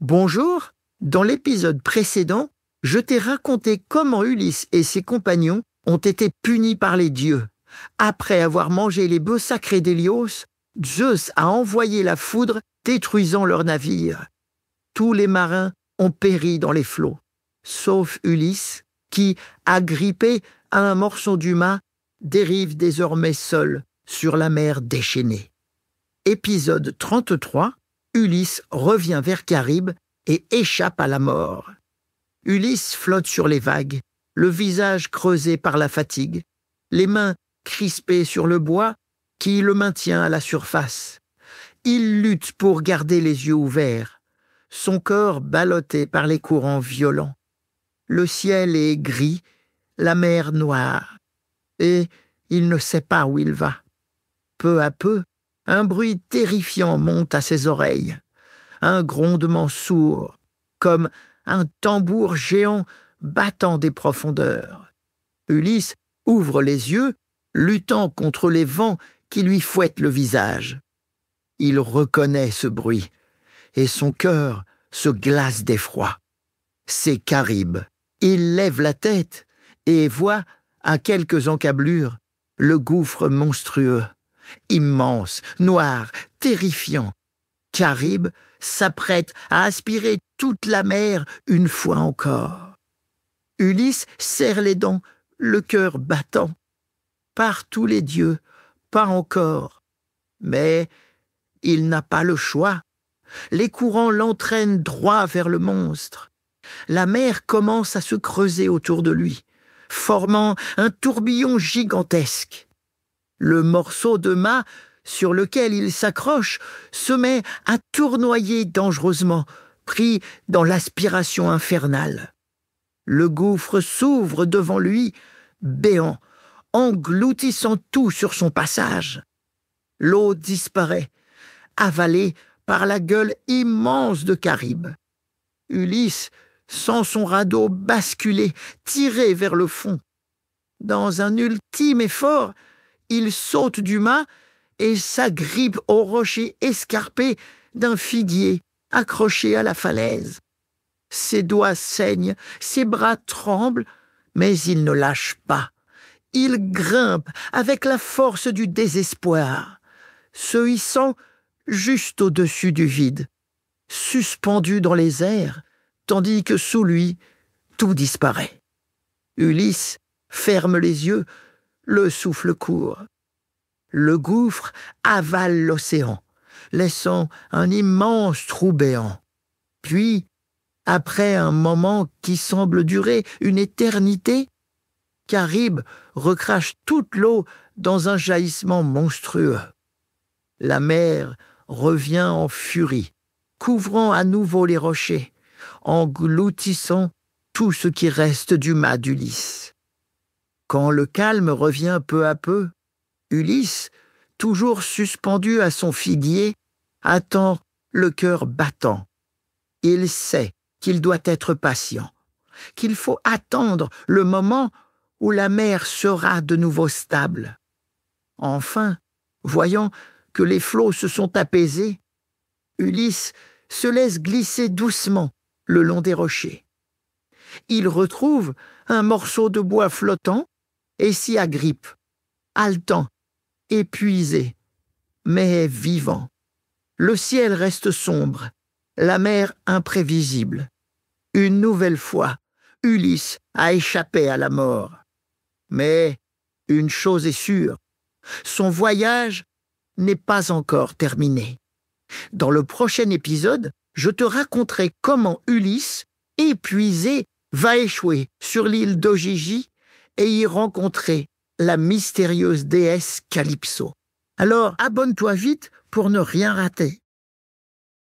Bonjour, dans l'épisode précédent, je t'ai raconté comment Ulysse et ses compagnons ont été punis par les dieux. Après avoir mangé les bœufs sacrés d'Hélios, Zeus a envoyé la foudre détruisant leur navire. Tous les marins ont péri dans les flots, sauf Ulysse, qui, agrippé à un morceau du mât, dérive désormais seul sur la mer déchaînée. Épisode 33, Ulysse revient vers Charybde et échappe à la mort. Ulysse flotte sur les vagues, le visage creusé par la fatigue, les mains crispées sur le bois qui le maintient à la surface. Il lutte pour garder les yeux ouverts, son corps ballotté par les courants violents. Le ciel est gris, la mer noire, et il ne sait pas où il va. Peu à peu, un bruit terrifiant monte à ses oreilles, un grondement sourd, comme un tambour géant battant des profondeurs. Ulysse ouvre les yeux, luttant contre les vents qui lui fouettent le visage. Il reconnaît ce bruit, et son cœur se glace d'effroi. C'est Charybde. Il lève la tête et voit, à quelques encablures, le gouffre monstrueux, immense, noir, terrifiant. Charybde s'apprête à aspirer toute la mer une fois encore. Ulysse serre les dents, le cœur battant. Par tous les dieux, pas encore. Mais il n'a pas le choix. Les courants l'entraînent droit vers le monstre. La mer commence à se creuser autour de lui, formant un tourbillon gigantesque. Le morceau de mât sur lequel il s'accroche se met à tournoyer dangereusement, pris dans l'aspiration infernale. Le gouffre s'ouvre devant lui, béant, engloutissant tout sur son passage. L'eau disparaît, avalée par la gueule immense de Charybde. Ulysse sent son radeau basculer, tiré vers le fond. Dans un ultime effort, il saute du mât et s'agrippe au rocher escarpé d'un figuier accroché à la falaise. Ses doigts saignent, ses bras tremblent, mais il ne lâche pas. Il grimpe avec la force du désespoir, se hissant juste au-dessus du vide, suspendu dans les airs, tandis que sous lui, tout disparaît. Ulysse ferme les yeux, le souffle court. Le gouffre avale l'océan, laissant un immense trou béant. Puis, après un moment qui semble durer une éternité, Charybde recrache toute l'eau dans un jaillissement monstrueux. La mer revient en furie, couvrant à nouveau les rochers, engloutissant tout ce qui reste du mât d'Ulysse. Quand le calme revient peu à peu, Ulysse, toujours suspendu à son figuier, attend le cœur battant. Il sait qu'il doit être patient, qu'il faut attendre le moment où la mer sera de nouveau stable. Enfin, voyant que les flots se sont apaisés, Ulysse se laisse glisser doucement le long des rochers. Il retrouve un morceau de bois flottant et s'y agrippe, haletant, épuisé, mais vivant. Le ciel reste sombre, la mer imprévisible. Une nouvelle fois, Ulysse a échappé à la mort. Mais une chose est sûre, son voyage n'est pas encore terminé. Dans le prochain épisode, je te raconterai comment Ulysse, épuisé, va échouer sur l'île d'Ogygie et y rencontrer la mystérieuse déesse Calypso. Alors abonne-toi vite pour ne rien rater.